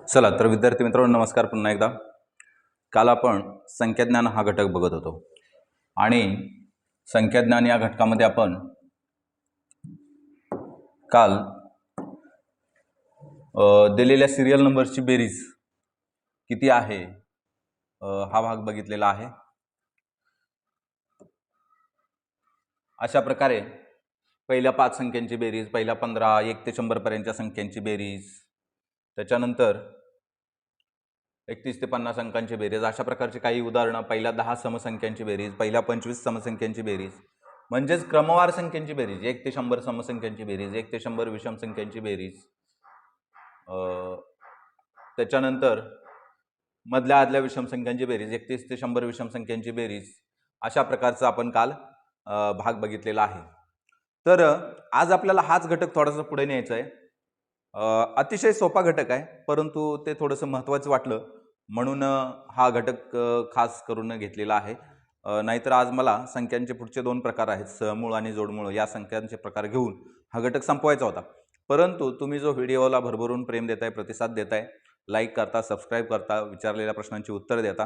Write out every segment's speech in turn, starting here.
चला तर विद्यार्थी मित्रांनो नमस्कार पुन्हा एकदा। काल आपण संख्याज्ञान हा घटक बघत होतो आणि संख्याज्ञान या घटकामध्ये आपण काल दिलेल्या सिरियल नंबरची बेरीज किती आहे हा भाग बघितलेला आहे। अशा प्रकारे पहिल्या 5 संख्यांची बेरीज, पहिल्या 15 1 ते 100 पर्यंतच्या संख्यांची बेरीज, त्याच्यानंतर 31 ते 50 अंकांची बेरीज, अशा प्रकारची काही उदाहरणं, पहिल्या 10 समसंख्यांची बेरीज, पहिल्या 25 समसंख्यांची बेरीज म्हणजेच क्रमवार संख्यांची बेरीज, 1 ते 100 समसंख्यांची बेरीज, 1 ते 100 विषम संख्यांची बेरीज, त्याच्यानंतर मधल्या आदल्या विषम संख्यांची बेरीज, 31 ते 100 विषम संख्यांची बेरीज, अशा प्रकारचा आपण काल भाग बघितलेला आहे। तर आज आपल्याला हाच घटक थोडासा पुढे न्यायचा आहे। अतिशय सोपा घटक आहे, परंतु ते थोडंसं महत्त्वाचं वाटलं म्हणून हा घटक खास करून घेतलेला आहे। नाहीतर आज मला संख्यांचे पुढचे 2 प्रकार आहेत, सहमूळ आणि जोडमूळ, या संख्यांचे प्रकार घेऊन हा घटक संपवायचा होता। परंतु तुम्ही जो व्हिडिओला भरभरून प्रेम देताय, प्रतिसाद देताय, लाईक करता, सबस्क्राईब करता, विचारलेल्या प्रश्नांची उत्तर देता,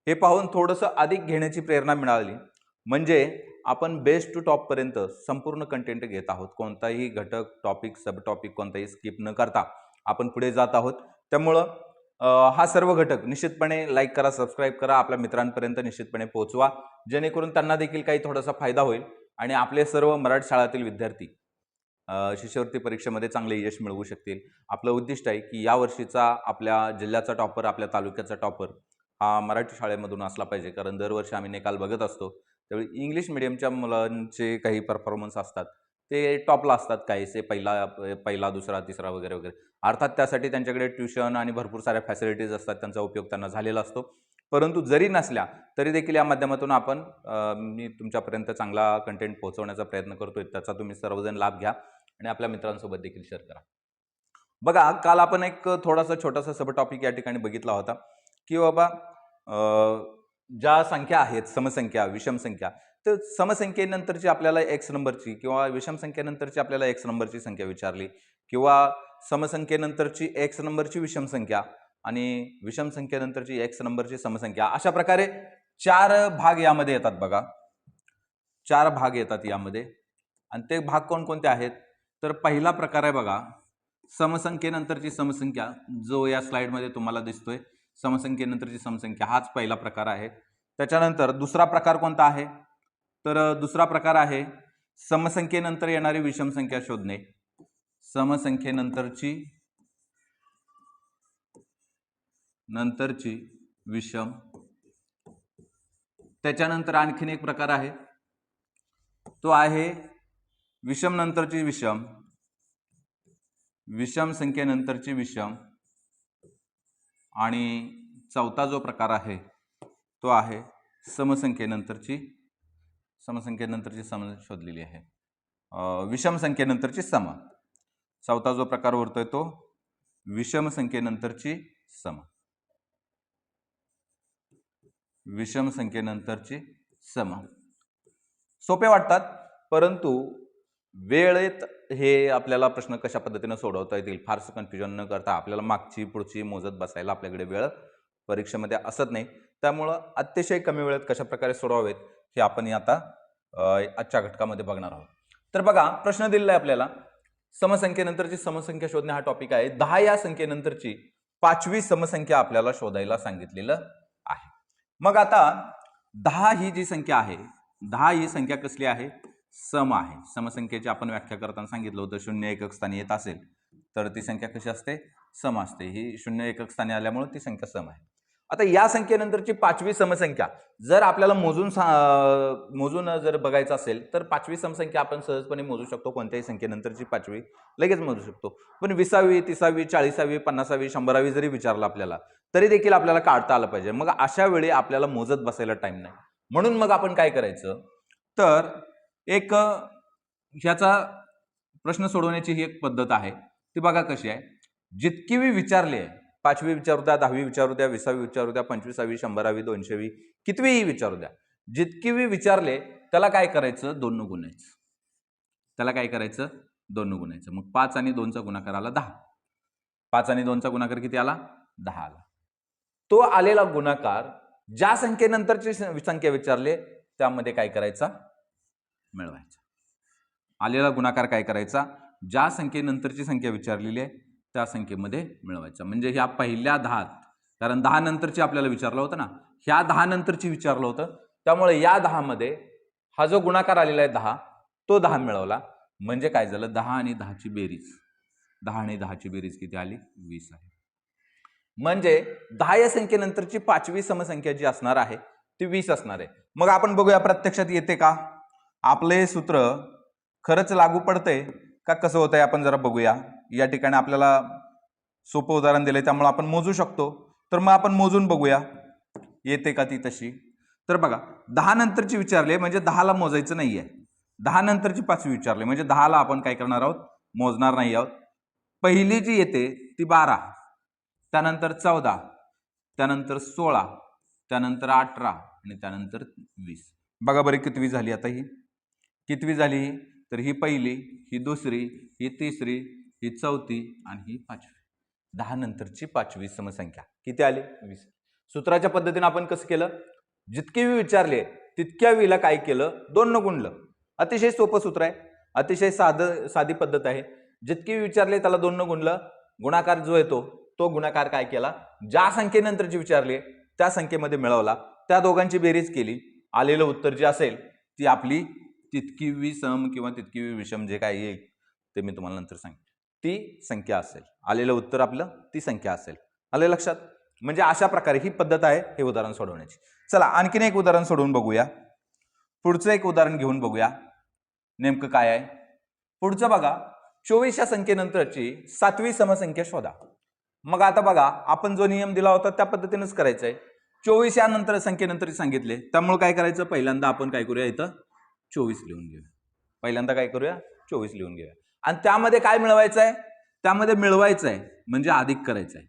हे पाहून थोडंसं अधिक घेण्याची प्रेरणा मिळाली। म्हणजे आपण बेस टू टॉप पर्यंत संपूर्ण कंटेंट घेत आहोत, कोणताही घटक, टॉपिक, सब टॉपिक कोणताही स्किप न करता आपण पुढे जात आहोत। त्यामुळं हा सर्व घटक निश्चितपणे लाईक करा, सबस्क्राईब करा, आपल्या मित्रांपर्यंत निश्चितपणे पोहोचवा, जेणेकरून त्यांना देखील काही थोडासा फायदा होईल आणि आपले सर्व मराठी शाळेतील विद्यार्थी शिष्यवृत्ती परीक्षेमध्ये चांगले यश मिळवू शकतील। आपलं उद्दिष्ट आहे की या वर्षीचा आपल्या जिल्ह्याचा टॉपर, आपल्या तालुक्याचा टॉपर हा मराठी शाळेमधून असला पाहिजे, कारण दरवर्षी आम्ही निकाल बघत असतो त्यावेळी इंग्लिश मीडियमच्या मुलांचे काही परफॉर्मन्स असतात ते टॉपला असतात, काहीसे पहिला दुसरा तिसरा वगैरे वगैरे। अर्थात त्यासाठी त्यांच्याकडे ट्युशन आणि भरपूर साऱ्या फॅसिलिटीज असतात, त्यांचा उपयोग त्यांना झालेला असतो। परंतु जरी नसल्या तरी देखील या माध्यमातून आपण मी तुमच्यापर्यंत चांगला कंटेंट पोहोचवण्याचा प्रयत्न करतोय, त्याचा तुम्ही सर्वजण लाभ घ्या आणि आपल्या मित्रांसोबत देखील शेअर करा। बघा, काल आपण एक थोडासा छोटासा सब टॉपिक या ठिकाणी बघितला होता की बाबा ज्या संख्या आहेत, समसंख्या, विषम संख्या, तर समसंख्येनंतरची आपल्याला x नंबरची किंवा विषम संख्येनंतरची आपल्याला x नंबरची संख्या विचारली, किंवा समसंख्येनंतरची x नंबरची विषम संख्या आणि विषम संख्येनंतरची x नंबरची समसंख्या, अशा प्रकारे 4 भाग यामध्ये येतात। बघा, 4 भाग येतात यामध्ये आणि ते भाग कोणकोणते आहेत? तर पहिला प्रकार आहे बघा, समसंख्येनंतरची समसंख्या, जो या स्लाइडमध्ये तुम्हाला दिसतोय, समसंख्येनंतरची समसंख्या हाच पहिला प्रकार आहे। त्याच्यानंतर दुसरा प्रकार कोणता आहे? तर दुसरा प्रकार आहे समसंख्येनंतर येणारी विषम संख्या शोधणे, समसंख्येनंतरची विषम। त्याच्यानंतर आणखीन एक प्रकार आहे, तो आहे विषम नंतरची विषम, विषम संख्येनंतरची विषम, आणि चौथा जो प्रकार आहे तो आहे समसंख्येनंतरची सम शोधलेली आहे, विषम संख्येनंतरची सम। चौथा जो प्रकार उरतोय तो विषम संख्येनंतरची सम, विषम संख्येनंतरची सम। सोपे वाटतात, परंतु वेळेत हे आपल्याला प्रश्न कशा पद्धतीने सोडवता येतील फारसं कन्फ्युजन न करता, आपल्याला मागची पुढची मोजत बसायला आपल्याकडे वेळ परीक्षेमध्ये असत नाही, त्यामुळं अतिशय कमी वेळेत कशा प्रकारे सोडवावेत हे आपण आता आजच्या घटकामध्ये बघणार आहोत। तर बघा, प्रश्न दिलेला आहे आपल्याला, समसंख्येनंतरची समसंख्या शोधणे हा टॉपिक आहे। 10 या संख्येनंतरची 5वी समसंख्या आपल्याला शोधायला सांगितलेलं आहे। मग आता 10 ही जी संख्या आहे, 10 ही संख्या कसली आहे? सम आहे। समसंख्येची आपण व्याख्या करताना सांगितलं होतं, 0 एकक स्थानी येत असेल तर ती संख्या कशी असते? सम असते। ही 0 एकक स्थानी आल्यामुळे ती संख्या सम आहे। आता या संख्येनंतरची 5वी समसंख्या जर आपल्याला मोजून जर बघायचं असेल तर 5वी समसंख्या आपण सहजपणे मोजू शकतो, कोणत्याही संख्येनंतरची 5वी लगेच मोजू शकतो। पण 20वी, 30वी, 40वी, 50वी, 100वी जरी विचारलं आपल्याला तरी देखील आपल्याला काढता आलं पाहिजे। मग अशा वेळी आपल्याला मोजत बसायला टाइम नाही, म्हणून मग आपण काय करायचं, तर एक ह्याचा प्रश्न सोडवण्याची ही एक पद्धत आहे, ती बघा कशी आहे। जितकी मी विचारली आहे, 5वी विचारू द्या, 10वी विचारू द्या, 20वी विचारू द्या, 25वी, 100वी, 200वी, कितवीही विचारू द्या, जितकी मी विचारले त्याला काय करायचं? 2 ने गुणायचं। त्याला काय करायचं? 2 ने गुणायचं। मग 5 आणि 2 चा गुणाकार आला 10। 5 आणि 2 चा गुणाकार किती आला? 10 आला. तो आलेला गुणाकार ज्या संख्येनंतरची संख्या विचारले त्यामध्ये काय करायचा, मिळवायचा. आलेला गुणाकार काय करायचा, ज्या संख्येनंतरची संख्या विचारलेली आहे त्या संख्येमध्ये मिळवायचा. म्हणजे ह्या पहिल्या 10, कारण 10 नंतरची आपल्याला विचारलं होतं ना, ह्या 10 नंतरची विचारलं होतं, त्यामुळे या 10 मध्ये हा जो गुणाकार आलेला आहे 10, तो 10 मिळवला. म्हणजे काय झालं, 10 आणि 10ची बेरीज, 10 आणि 10ची बेरीज किती आली, 20 आहे. म्हणजे 10 या संख्येनंतरची 5वी समसंख्या जी असणार आहे ती 20 असणार आहे. मग आपण बघूया प्रत्यक्षात येते का, आपले सूत्र खरंच लागू पडतंय का कसं होतंय आपण जरा बघूया. या ठिकाणी आपल्याला सोपं उदाहरण दिलंय त्यामुळे आपण मोजू शकतो. तर मग आपण मोजून बघूया येते का ती तशी. तर बघा, 10 नंतरची विचारले म्हणजे 10ला मोजायचं नाहीये. 10 नंतरची 5वी विचारले म्हणजे 10ला आपण काय करणार आहोत, मोजणार नाही आहोत. पहिली जी येते ती 12, त्यानंतर 14, त्यानंतर 16, त्यानंतर 18 आणि त्यानंतर 20. बघा बरं कितवी झाली आता ही, कितवी झाली, तर ही पहिली, ही दुसरी, ही तिसरी, ही चौथी आणि ही 5वी. 10 नंतरची 5वी समसंख्या किती आली, 20. सूत्राच्या पद्धतीने आपण कसं केलं, जितके वी विचारले तितक्या वीला काय केलं, 2 न गुणलं. अतिशय सोपं सूत्र आहे, अतिशय साधी पद्धत आहे. जितके विचारले त्याला 2 न गुणलं, गुणाकार जो येतो तो गुणाकार काय केला, ज्या संख्येनंतरची विचारले त्या संख्येमध्ये मिळवला, त्या दोघांची बेरीज केली, आलेलं उत्तर जे असेल ती आपली तितकी सम किंवा तितकी विषम जे काय येईल ते मी तुम्हाला नंतर सांगेन, ती संख्या असेल. आलेलं उत्तर आपलं ती संख्या असेल. आले लक्षात. म्हणजे अशा प्रकारे ही पद्धत आहे हे उदाहरण सोडवण्याची. चला आणखीन एक उदाहरण सोडवून बघूया. पुढचं एक उदाहरण घेऊन बघूया नेमकं काय आहे. पुढचं बघा, 24 या संख्येनंतरची 7वी समसंख्या शोधा. मग आता बघा, आपण जो नियम दिला होता त्या पद्धतीनेच करायचं आहे. 24 या नंतर संख्येनंतर सांगितले त्यामुळे काय करायचं, पहिल्यांदा आपण काय करूया, इथं 24 लिहून घेऊया. पहिल्यांदा काय करूया, 24 लिहून घेऊया. आणि त्यामध्ये काय मिळवायचं आहे, त्यामध्ये मिळवायचं आहे म्हणजे अधिक करायचं आहे.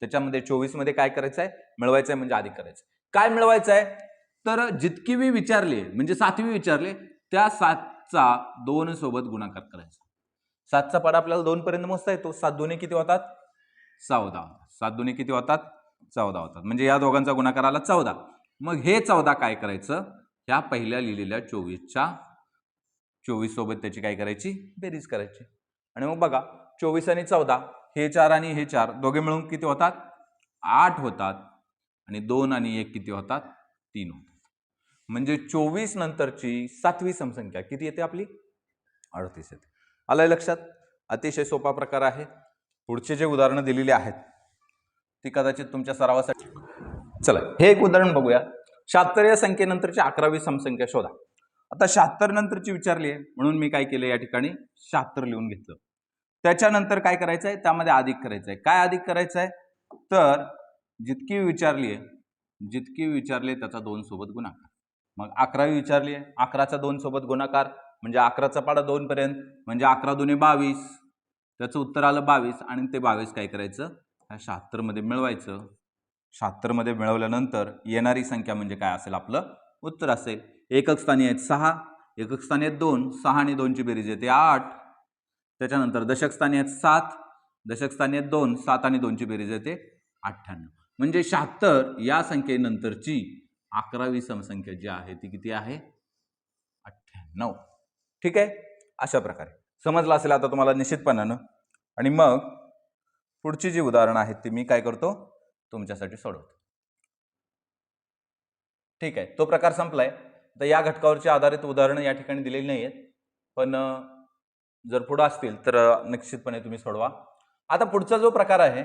त्याच्यामध्ये 24 मध्ये काय करायचं आहे, मिळवायचं आहे म्हणजे अधिक करायचं. काय मिळवायचं आहे, तर जितकी वी विचारले म्हणजे 7वी विचारले त्या 7चा 2 सोबत गुणाकार करायचा. 7चा पाडा आपल्याला 2 पर्यंत मोजता येतो. 7 दुने किती होतात, 14. 7 दुने किती होतात, 14 होतात. म्हणजे या दोघांचा गुणाकार आला 14. मग हे 14 काय करायचं, ह्या पहिल्या लिहिलेल्या 24 सोबत त्याची काय करायची, बेरीज करायची. आणि मग बघा, 24 आणि 14 हे 4 आणि हे 4 दोघे मिळून किती होतात, 8 होतात. आणि 2 आणि 1 किती होतात, 3 होतात. म्हणजे 24 नंतरची 7वी समसंख्या किती येते आपली, 38 येते. आलंय लक्षात. अतिशय सोपा प्रकार आहे. पुढचे जे उदाहरणं दिलेली आहेत ती कदाचित तुमच्या सरावासाठी. चला हे एक उदाहरण बघूया. 76 या संख्येनंतरची 11वी समसंख्या शोधा. आता 76 नंतरची विचारली आहे म्हणून मी काय केलं, या ठिकाणी 76 लिहून घेतलं. त्याच्यानंतर काय करायचं आहे, त्यामध्ये अधिक करायचं आहे. काय अधिक करायचं आहे, तर जितकी विचारली आहे, जितकी विचारले त्याचा 2 सोबत गुणाकार. मग 11वी विचारली आहे, 11चा 2 सोबत गुणाकार म्हणजे 11चा पाडा 2 पर्यंत, म्हणजे 11 दुने 22, त्याचं उत्तर आलं 22. आणि ते 22 काय करायचं, ह्या 76 मध्ये मिळवायचं. 76 मध्ये मिळवल्यानंतर येणारी संख्या म्हणजे काय असेल, आपलं उत्तर असेल. एकक स्थानी आहेत 6, एकक स्थानी आहेत 2, 6 आणि 2ची बेरीज येते 8. त्याच्यानंतर दशक स्थानी आहेत 7, दशक स्थानी आहेत 2, 7 आणि 2ची बेरीज येते 98. म्हणजे 76 या संख्येनंतरची 11वी समसंख्या जी आहे ती किती आहे, 98. ठीक आहे. अशा प्रकारे समजलं असेल आता तुम्हाला निश्चितपणानं. आणि मग पुढची जी उदाहरणं आहेत ती मी काय करतो, तुमच्यासाठी सोडवतो. ठीक आहे, तो प्रकार संपलाय. तर या घटकावरची आधारित उदाहरणं या ठिकाणी दिलेली नाही आहेत, पण जर पुढे असतील तर निश्चितपणे तुम्ही सोडवा. आता पुढचा जो प्रकार आहे,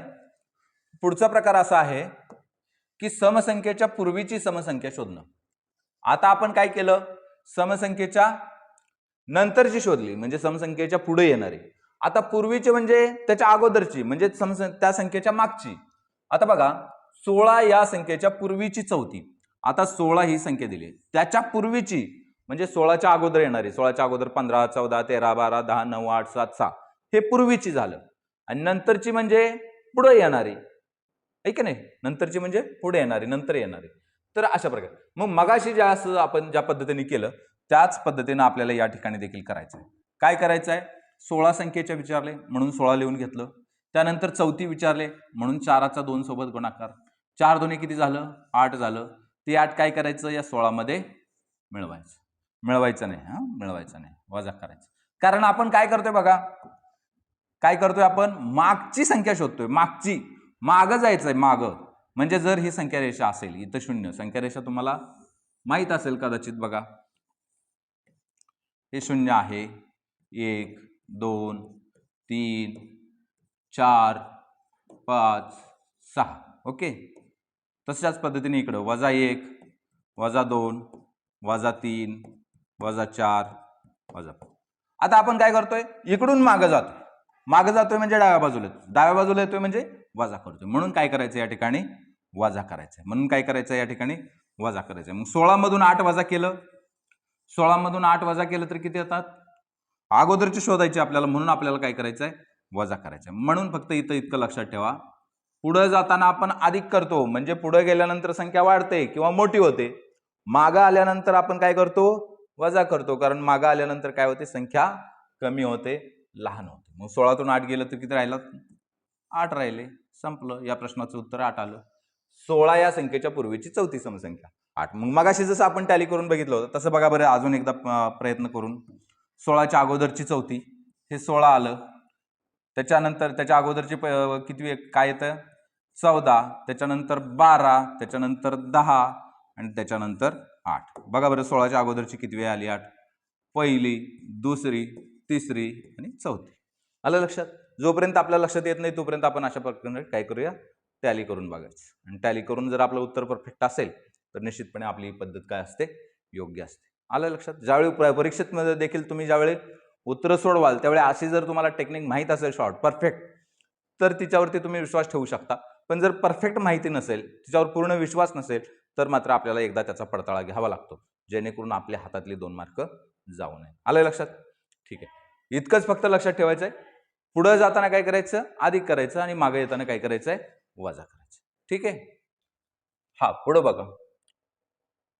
पुढचा प्रकार असा आहे की समसंख्येच्या पूर्वीची समसंख्या शोधणं. आता आपण काय केलं, समसंख्येच्या नंतरची शोधली म्हणजे समसंख्येच्या पुढे येणारी. आता पूर्वीचे म्हणजे त्याच्या अगोदरची म्हणजे त्या संख्येच्या मागची. आता बघा, 16 या संख्येच्या पूर्वीची चौथी. आता 16 ही संख्या दिली, त्याच्या पूर्वीची म्हणजे 16च्या अगोदर येणारी. 16च्या अगोदर 15, 14, 13, 12, 10, 9, 8, 7, 6 हे पूर्वीची झालं. आणि नंतरची म्हणजे पुढे येणारी, आहे की नाही, नंतरची म्हणजे पुढे येणारी, नंतर येणारी. तर अशा प्रकारे मग मगाशी ज्या असं आपण ज्या पद्धतीने केलं त्याच पद्धतीने आपल्याला या ठिकाणी देखील करायचं आहे. काय करायचं आहे, 16 संख्येच्या विचारले म्हणून 16 लिहून घेतलं. त्यानंतर चौथी विचारले म्हणून 4चा 2 सोबत गुणाकार. 4 दोन्ही किती झालं? 8 झालं. ते 8 काय करायचं? या 16 मध्ये मिळवायचं. मिळवायचं नाही, मिळवायचं नाही, वजा करायचं. कारण आपण काय करतोय बघा, काय करतोय आपण? मागची संख्या शोधतोय. मागची, मागं जायचंय, मागं. म्हणजे जर ही संख्या रेषा असेल, इथं 0 संख्या रेषा तुम्हाला माहित असेल कदाचित. बघा, हे 0 आहे. 1 2 3 4 5 6. ओके. तशाच पद्धतीने इकडं -1 -2 -3 -4 -5. आता आपण काय करतोय? इकडून मागं जातोय. मागं जातोय म्हणजे डाव्या बाजूला येतोय. डाव्या बाजूला येतोय म्हणजे वजा करतोय. म्हणून काय करायचं या ठिकाणी? वजा करायचंय. म्हणून काय करायचं या ठिकाणी? वजा करायचंय. मग 16 मधून 8 वजा केलं. 16 मधून 8 वजा केलं तर किती येतात? अगोदरची शोधायची आपल्याला, म्हणून आपल्याला काय करायचंय? वजा करायचंय. म्हणून फक्त इथं इतकं लक्षात ठेवा, पुढे जाताना आपण अधिक करतो म्हणजे पुढे गेल्यानंतर संख्या वाढते किंवा मोठी होते. मागं आल्यानंतर आपण काय करतो? वजा करतो. कारण मागं आल्यानंतर काय होते? संख्या कमी होते, लहान होते. मग 16तून 8 गेलं तर किती राहिलं? 8 राहिले. संपलं. या प्रश्नाचं उत्तर 8 आलं. 16 या संख्येच्या पूर्वीची चौथी समसंख्या 8. मग मगाशी जसं आपण टॅली करून बघितलं होतं तसं बघा बरं अजून एकदा प्रयत्न करून. 16च्या अगोदरची चौथी, हे 16 आलं. त्याच्यानंतर त्याच्या अगोदरची किती काय येतं? 14. त्याच्यानंतर 12, त्याच्यानंतर 10 आणि त्याच्यानंतर 8. बघा बरं 16च्या अगोदरची किती वेळ आली? 8. पहिली, दुसरी, तिसरी आणि चौथी. आलं लक्षात? जोपर्यंत आपल्या लक्षात येत नाही तोपर्यंत आपण अशा प्रकारे काय करूया? टॅली करून बघायचं. आणि टॅली करून जर आपलं उत्तर परफेक्ट असेल तर निश्चितपणे आपली पद्धत काय असते? योग्य असते. आलं लक्षात? ज्यावेळी परीक्षेत देखील तुम्ही ज्यावेळी उत्तर सोडवाल त्यावेळी अशी जर तुम्हाला टेक्निक माहीत असेल शॉर्ट परफेक्ट, तर तिच्यावरती तुम्ही विश्वास ठेवू शकता. पण जर परफेक्ट माहिती नसेल, तिच्यावर पूर्ण विश्वास नसेल, तर मात्र आपल्याला एकदा त्याचा पडताळा घ्यावा लागतो, जेणेकरून आपल्या हातातली 2 मार्क जाऊ नये. आलं लक्षात? ठीक आहे. इतकंच फक्त लक्षात ठेवायचं आहे. पुढे जाताना काय करायचं? अधिक करायचं आणि मागे येताना काय करायचंय? वजा करायचं. ठीक आहे. हा, पुढे बघा.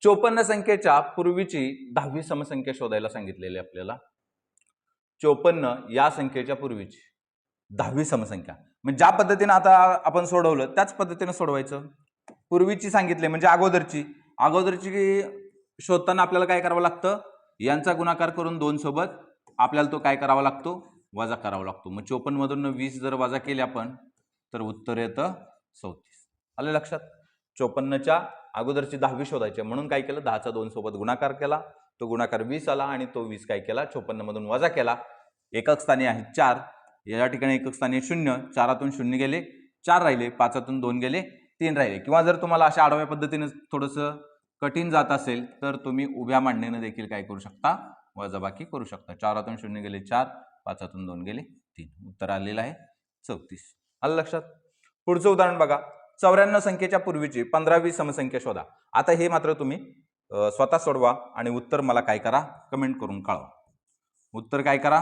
54 संख्येच्या पूर्वीची 10वी समसंख्या शोधायला सांगितलेली आपल्याला. 54 या संख्येच्या पूर्वीची 10वी समसंख्या. म्हणजे ज्या पद्धतीने आता आपण सोडवलं त्याच पद्धतीने सोडवायचं. पूर्वीची सांगितले म्हणजे अगोदरची शोधताना आपल्याला काय करावं लागतं? यांचा गुणाकार करून 2 सोबत आपल्याला तो काय करावा लागतो? वजा करावा लागतो. मग 54 मधून 20 जर वजा केले आपण तर उत्तर येतं 34. आलं लक्षात? 54च्या अगोदरची 10वी शोधायची म्हणून काय केलं? 10चा 2 सोबत गुणाकार केला. तो गुणाकार 20 आला आणि तो 20 काय केला? 54 मधून वजा केला. एकक स्थानी आहे 4, या ठिकाणी एकक स्थानी 0. 4तून 0 गेले, 4 राहिले. 5तून 2 गेले, 3 राहिले. किंवा जर तुम्हाला अशा आडव्या पद्धतीने थोडंसं कठीण जात असेल तर तुम्ही उभ्या मांडणीने देखील काय करू शकता? वजाबाकी करू शकता. 4तून 0 गेले 4, 5तून 2 गेले 3. उत्तर आलेलं आहे 34. आलं लक्षात? पुढचं उदाहरण बघा. 94 संख्येच्या पूर्वीची 15वी समसंख्या शोधा. आता हे मात्र तुम्ही स्वतः सोडवा आणि उत्तर मला काय करा? कमेंट करून कळवा. उत्तर काय करा?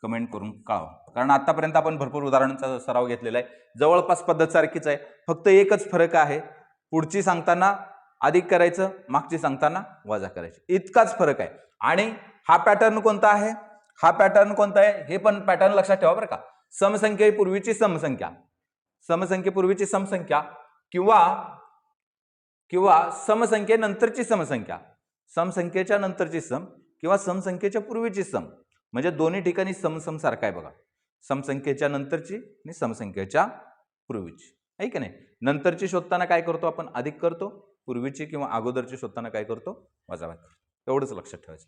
कमेंट करून कळवा. कारण आतापर्यंत आपण भरपूर उदाहरणांचा सराव घेतलेला आहे. जवळपास पद्धत सारखीच आहे. फक्त एकच फरक आहे, पुढची सांगताना अधिक करायचं, मागची सांगताना वजा करायचं, इतकाच फरक आहे. आणि हा पॅटर्न कोणता आहे? हा पॅटर्न कोणता आहे हे पण पॅटर्न लक्षात ठेवा बरं का. समसंख्येपूर्वीची समसंख्या, समसंख्येपूर्वीची समसंख्या किंवा समसंख्येनंतरची समसंख्या, समसंख्येच्या नंतरची सम किंवा समसंख्येच्या पूर्वीची सम, म्हणजे दोन्ही ठिकाणी सम सारखा आहे बघा. समसंख्येच्या नंतरची आणि समसंख्येच्या पूर्वीची, आहे की नाही? नंतरची शोधताना काय करतो आपण? अधिक करतो. पूर्वीची किंवा अगोदरची शोधताना काय करतो? वजाबाकी करतो. एवढंच लक्षात ठेवायचं.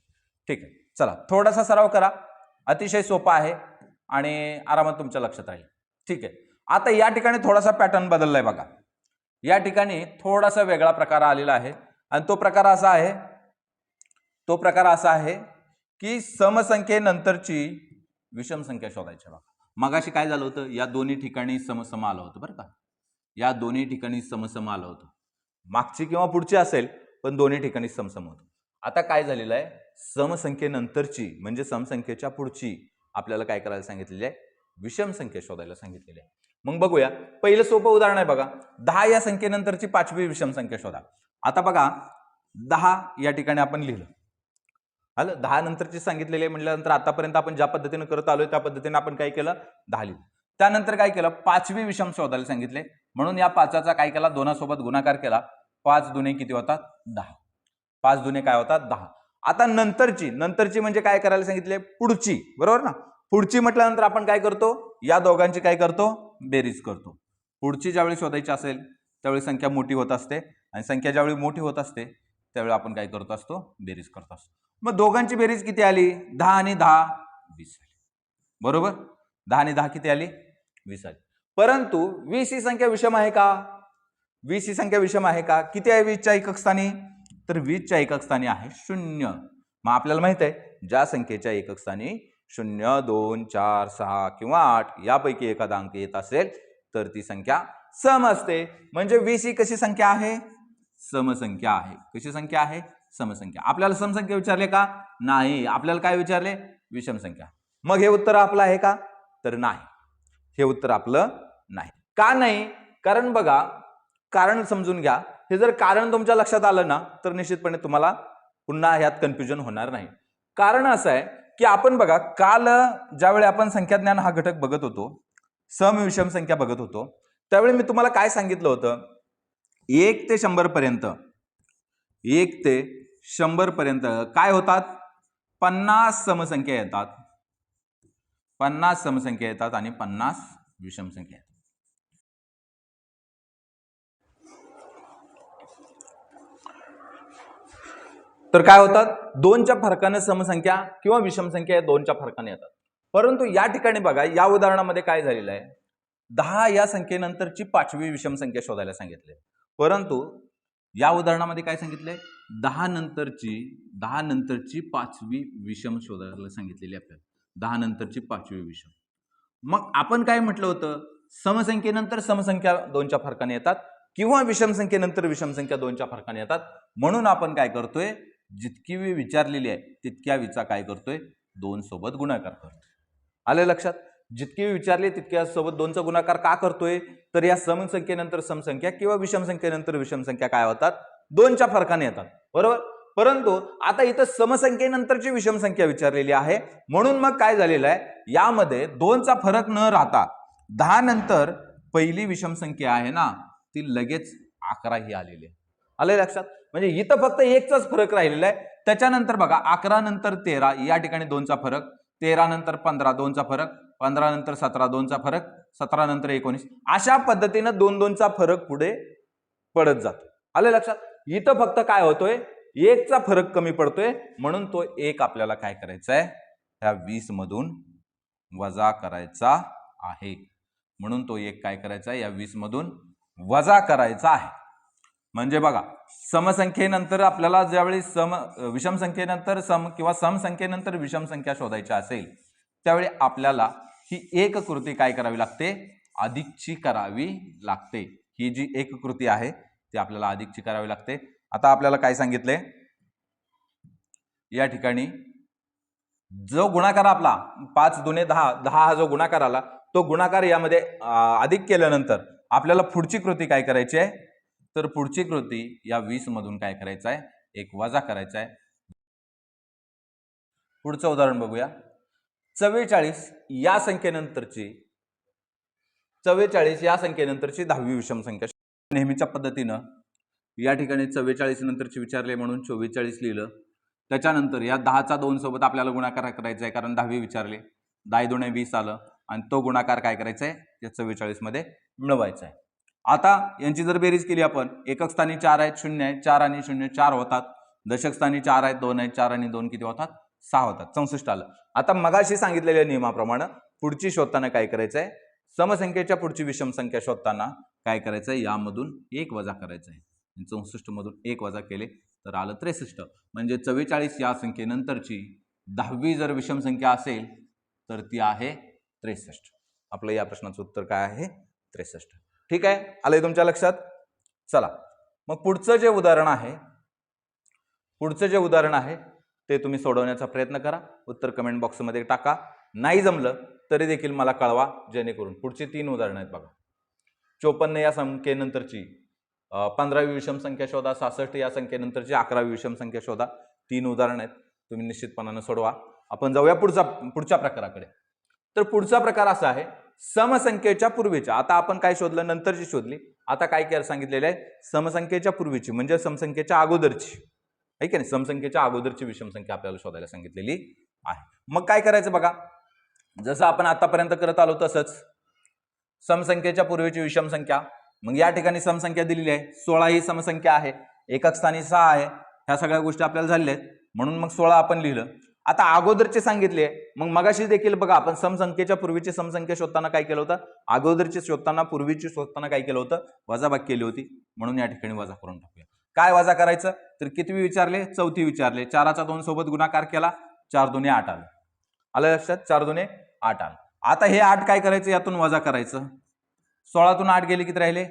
ठीक आहे. चला थोडासा सराव करा. अतिशय सोपा आहे आणि आरामात तुमच्या लक्षात राहील. ठीक आहे. आता या ठिकाणी थोडासा पॅटर्न बदललाय बघा. या ठिकाणी थोडासा वेगळा प्रकार आलेला आहे आणि तो प्रकार असा आहे की समसंख्येनंतरची विषम संख्या शोधायची बघा. मगाशी काय झालं होतं? या दोन्ही ठिकाणी समसम आलं होतं बरं का. या दोन्ही ठिकाणी समसम आलं होतं. मागची किंवा पुढची असेल पण दोन्ही ठिकाणी समसम होतं. आता काय झालेलं आहे? समसंख्येनंतरची म्हणजे समसंख्येच्या पुढची आपल्याला काय करायला सांगितलेली आहे? विषम संख्या शोधायला सांगितलेली आहे. मग बघूया. पहिलं सोपं उदाहरण आहे बघा. 10 या संख्येनंतरची 5वी विषम संख्या शोधा. आता बघा 10 या ठिकाणी आपण लिहिलं. आलं? 10 नंतरची सांगितलेली आहे म्हटल्यानंतर आतापर्यंत आपण ज्या पद्धतीने करत आलोय त्या पद्धतीने आपण काय केलं? 10 लिहिलं. त्यानंतर काय केलं, पाचवी विषम शोधायला सांगितले, म्हणून या पाचाचा काय केला, दोनासोबत गुणाकार केला. 5 दुने किती होतात, 10. 5 दुने काय होतात, 10. आता नंतरची म्हणजे काय करायला सांगितले, पुढची, बरोबर ना. पुढची म्हटल्यानंतर आपण काय करतो, या दोघांची काय करतो, बेरीज करतो. पुढची ज्यावेळी शोधायची असेल त्यावेळी संख्या मोठी होत असते, आणि संख्या ज्यावेळी मोठी होत असते त्यावेळी आपण काय करत असतो, बेरीज करत असतो. मग दोघांची बेरीज किती आली, 10 आणि 10 20 आली, बरोबर. 10 आणि 10 किती आली, 20 आली. परंतु 20 ही संख्या विषम आहे का, 20 ही संख्या विषम आहे का, किती आहे 20च्या एकक स्थानी, तर 20च्या एकक स्थानी आहे 0. मग आपल्याला माहित आहे ज्या संख्येच्या एकक स्थानी 0, 2, 4, 6 किंवा 8 यापैकी एखादा अंक येत असेल तर ती संख्या सम असते. म्हणजे 20 ही कशी संख्या आहे, समसंख्या आहे. कशी संख्या आहे, समसंख्या. आपल्याला समसंख्या विचारले का, नाही. आपल्याला काय विचारले, विषम संख्या. मग हे उत्तर आपलं आहे का, तर नाही. हे उत्तर आपलं नाही. का नाही, कारण बघा, कारण समजून घ्या. हे जर कारण तुमच्या लक्षात आलं ना तर निश्चितपणे तुम्हाला पुन्हा ह्यात कन्फ्युजन होणार नाही. कारण असं आहे की आपण बघा, काल ज्यावेळी आपण संख्याज्ञान हा घटक बघत होतो, सम विषम संख्या बघत होतो, त्यावेळी मी तुम्हाला काय सांगितलं होतं, 1 ते 100 पर्यंत, 1 ते 100 पर्यंत काय होतात, 50 समसंख्या येतात, 50 समसंख्या येतात आणि 50 विषम संख्या येतात. तर काय होतात, 2च्या फरकाने समसंख्या किंवा विषम संख्या या 2च्या फरकाने येतात. परंतु या ठिकाणी बघा, या उदाहरणामध्ये काय झालेलं आहे, 10 या संख्येनंतरची 5वी विषम संख्या शोधायला सांगितले. परंतु या उदाहरणामध्ये काय सांगितलंय, 10 नंतरची 5वी विषम शोधायला सांगितलेली आपल्याला. 10 नंतरची 5वी विषम. मग आपण काय म्हटलं होतं, समसंख्येनंतर समसंख्या 2च्या फरकाने येतात किंवा विषम संख्येनंतर विषम संख्या 2च्या फरकाने येतात. म्हणून आपण काय करतोय, जितकी वी विचारलेली आहे तितक्या वीचा काय करतोय, 2 सोबत गुणाकार करतोय. आले लक्षात, जितकी विचारली तितक्या सोबत 2चा गुणाकार का करतोय, तर या समसंख्येनंतर समसंख्या किंवा विषम संख्येनंतर विषम संख्या काय होतात, 2च्या फरकाने येतात, बरोबर. परंतु आता इथं समसंख्येनंतरची विषम संख्या विचारलेली आहे, म्हणून मग काय झालेलं आहे, यामध्ये 2चा फरक न राहता 10 नंतर पहिली विषम संख्या आहे ना ती लगेच 11 ही आलेली आहे. आले लक्षात, म्हणजे इथं फक्त 1चाच फरक राहिलेला आहे. त्याच्यानंतर बघा, 11 नंतर 13 या ठिकाणी 2चा फरक, 13 नंतर 15 2चा फरक, 15 नंतर 17 2चा फरक, 17 नंतर 19, अशा पद्धतीने 2-2चा फरक पुढे पडत जातो. आले लक्षात, इथं फक्त काय होतोय, 1चा फरक कमी पडतोय, म्हणून तो 1 आपल्याला काय करायचा आहे, ह्या 20 मधून वजा करायचा आहे. म्हणून तो 1 काय करायचा आहे, या 20 मधून वजा करायचा आहे. म्हणजे बघा, समसंख्येनंतर आपल्याला ज्यावेळी विषम संख्येनंतर सम किंवा सम संख्येनंतर विषम संख्या शोधायची असेल त्यावेळी आपल्याला ही एक कृती काय करावी लागते, अधिकची करावी लागते. ही जी एक कृती आहे ती आपल्याला अधिकची करावी लागते. आता आपल्याला काय सांगितले, या ठिकाणी जो गुणाकार आपला 5 दुने 10, 10 हा जो गुणाकार आला, तो गुणाकार यामध्ये अधिक केल्यानंतर आपल्याला पुढची कृती काय करायची आहे, तर पुढची कृती या 20 मधून काय करायचं आहे, 1 वजा करायचा आहे. पुढचं उदाहरण बघूया. 44 या संख्येनंतरची 10वी विषम संख्या. नेहमीच्या पद्धतीनं या ठिकाणी 44 नंतरची विचारले म्हणून 44 लिहिलं. त्याच्यानंतर या 10चा 2 सोबत आपल्याला गुणाकार करायचा आहे, कारण 10वी विचारले. 10 दुणे 20 आलं आणि तो गुणाकार काय करायचा आहे, या 44 मध्ये मिळवायचा आहे. आता यांची जर बेरीज केली आपण, एकक स्थानी 4 आहेत, 0 आहे, 4 आणि 0 4 होतात. दशक स्थानी 4 आहेत, 2 आहेत, 4 आणि 2 किती होतात, 6 होतात. 64 आलं. आता मगाशी सांगितलेल्या नियमाप्रमाणे पुढची शोधताना काय करायचं आहे, समसंख्येच्या पुढची विषम संख्या शोधताना काय करायचं आहे, यामधून 1 वजा करायचं आहे. 64 मधून 1 वजा केले तर आलं 63. म्हणजे 44 या संख्येनंतरची 10वी जर विषम संख्या असेल तर ती आहे 63. आपलं या प्रश्नाचं उत्तर काय आहे, 63. ठीक आहे, आलंय तुमच्या लक्षात. चला मग पुढचं जे उदाहरण आहे ते तुम्ही सोडवण्याचा प्रयत्न करा. उत्तर कमेंट बॉक्समध्ये टाका. नाही जमलं तरी देखील मला कळवा, जेणेकरून पुढची 3 उदाहरणं आहेत बघा. 54 या संख्येनंतरची 15वी विषम संख्या शोधा. 66 या संख्येनंतरची 11वी विषम संख्या शोधा. 3 उदाहरणं आहेत, तुम्ही निश्चितपणाने सोडवा. आपण जाऊया पुढच्या प्रकाराकडे. तर पुढचा प्रकार असा आहे, समसंख्येच्या पूर्वीच्या. आता आपण काय शोधलं, नंतरची शोधली. आता काय सांगितलेलं आहे, समसंख्येच्या पूर्वीची म्हणजे समसंख्येच्या अगोदरची, आहे की नाही, समसंख्येच्या अगोदरची विषम संख्या आपल्याला शोधायला सांगितलेली आहे. मग काय करायचं बघा, जसं आपण आतापर्यंत करत आलो तसंच समसंख्येच्या पूर्वीची विषम संख्या. मग या ठिकाणी समसंख्या दिलेली आहे, 16 ही समसंख्या आहे, एकक स्थानी 6 आहे, ह्या सगळ्या गोष्टी आपल्याला झालेल्या आहेत, म्हणून मग 16 आपण लिहिलं. आता अगोदरचे सांगितले, मग मगाशी देखील बघा आपण समसंख्येच्या पूर्वीची समसंख्या शोधताना काय केलं होतं, अगोदरची शोधताना पूर्वीची शोधताना काय केलं होतं, वजाबाकी केली होती, म्हणून या ठिकाणी वजा करून टाकूया. काय वजा करायचं, तर कितवी विचारले, चौथी विचारले, 4चा 2 सोबत गुणाकार केला, 4 दुने 8 आलं. आलं लक्षात, 4 दुने 8 आलं. आता हे 8 काय करायचं, यातून वजा करायचं. 16तून 8 गेले किती राहिले,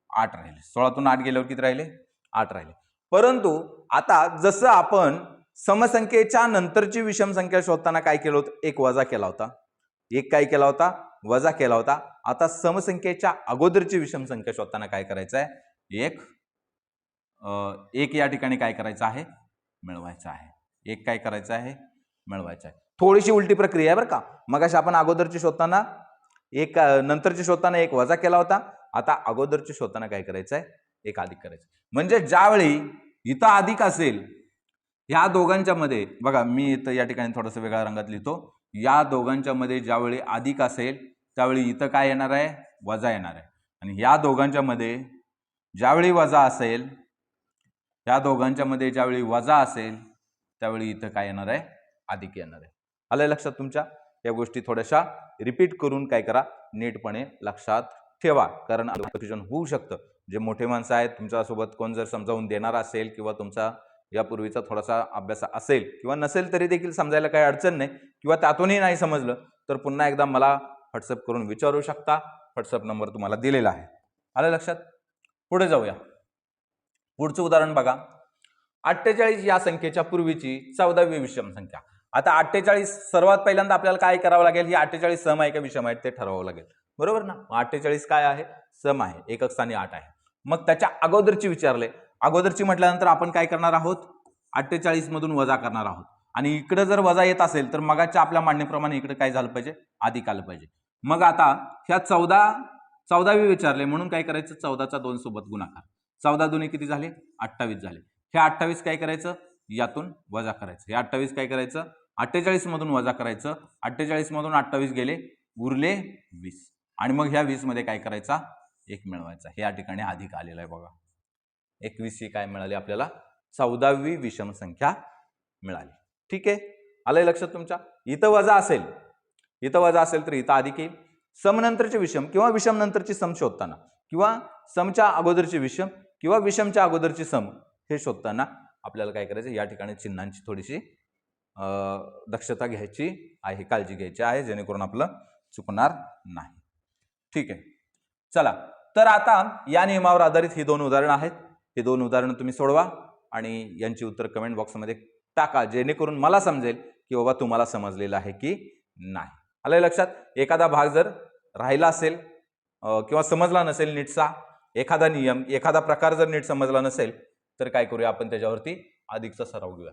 8 राहिले. 16तून 8 गेल्यावर किती राहिले, 8 राहिले. परंतु आता जसं आपण समसंख्येच्या नंतरची विषम संख्या शोधताना काय केलं होतं, एक वजा केला होता, एक काय केला होता, वजा केला होता. आता समसंख्येच्या अगोदरची विषम संख्या शोधताना काय करायचं आहे, एक या ठिकाणी काय करायचं आहे, मिळवायचं आहे. एक काय करायचं आहे, मिळवायचं आहे. थोडीशी उलटी प्रक्रिया आहे बरं का. मगाशी आपण अगोदरची शोधताना एक, नंतरची शोधताना एक वजा केला होता. आता अगोदरची शोधताना काय करायचं आहे, एक अधिक करायचं. म्हणजे ज्यावेळी इथं अधिक असेल, ह्या दोघांच्या मध्ये बघा, मी इथं या ठिकाणी थोडंसं वेगळ्या रंगात लिहितो, या दोघांच्या मध्ये ज्यावेळी अधिक असेल त्यावेळी इथं काय येणार आहे, वजा येणार आहे. आणि या दोघांच्या मध्ये ज्यावेळी वजा असेल, या दोघांच्या मध्ये ज्यावेळी वजा असेल त्यावेळी इथं काय येणार आहे, अधिक येणार आहे. आलं लक्षात तुमच्या. या गोष्टी थोड्याशा रिपीट करून काय करा, नीटपणे लक्षात ठेवा, कारण कन्फ्युजन होऊ शकतं. जे मोठे माणसं आहेत तुमच्यासोबत, कोण जर समजावून देणार असेल किंवा तुमचा यापूर्वीचा थोडासा अभ्यास असेल किंवा नसेल तरी देखील समजायला काही अडचण नाही, किंवा त्यातूनही नाही समजलं तर पुन्हा एकदा मला व्हॉट्सअप करून विचारू शकता. व्हॉट्सअप नंबर तुम्हाला दिलेला आहे. आलं लक्षात. पुढे जाऊया. पुढचं उदाहरण बघा, 48 या संख्येच्या पूर्वीची 14वी विषम संख्या. आता 48 सर्वात पहिल्यांदा आपल्याला काय करावं लागेल, ही 48 सम आहे का विषम आहे ते ठरवावं लागेल, बरोबर ना. 48 काय आहे, सम आहे, एकक स्थानी 8 आहे. मग त्याच्या अगोदरची विचारले, अगोदरची म्हटल्यानंतर आपण काय करणार आहोत, 48 मधून वजा करणार आहोत. आणि इकडे जर वजा येत असेल तर मगाच्या आपल्या मांडणीप्रमाणे इकडे काय झालं पाहिजे, अधिक आलं पाहिजे. मग आता ह्या 14वी विचारले म्हणून काय करायचं, 14चा 2 सोबत गुणाकार, 14 दुने किती झाले, 28 झाले. हे 28 काय करायचं, यातून वजा करायचं. हे 28 काय करायचं, 48 मधून वजा करायचं. 48 मधून 28 गेले, उरले 20. आणि मग ह्या 20 मध्ये काय करायचा, एक मिळवायचा. हे या ठिकाणी अधिक आलेला आहे बघा. 21 ही काय मिळाली आपल्याला, 14वी विषम संख्या मिळाली. ठीक आहे, आलंय लक्षात तुमच्या. इथं वजा असेल, तर इथं अधिक येईल. समनंतरचे विषम किंवा विषम नंतरची सम शोधताना, किंवा समच्या अगोदरची विषम किंवा विषमच्या अगोदरची सम हे शोधताना आपल्याला काय करायचं, या ठिकाणी चिन्हांची थोडीशी दक्षता घ्यायची आहे, काळजी घ्यायची आहे, जेणेकरून आपलं चुकणार नाही. ठीक आहे, चला. तर आता या नियमावर आधारित ही 2 उदाहरणं आहेत. हे 2 उदाहरणं तुम्ही सोडवा आणि यांची उत्तर कमेंट बॉक्समध्ये टाका, जेणेकरून मला समजेल की बाबा तुम्हाला समजलेलं आहे की नाही. आलं लक्षात. एखादा भाग जर राहिला असेल किंवा समजला नसेल नीटचा, एखादा नियम, एखादा प्रकार जर नीट समजला नसेल तर काय करूया आपण, त्याच्यावरती अधिकचा सराव घेऊया.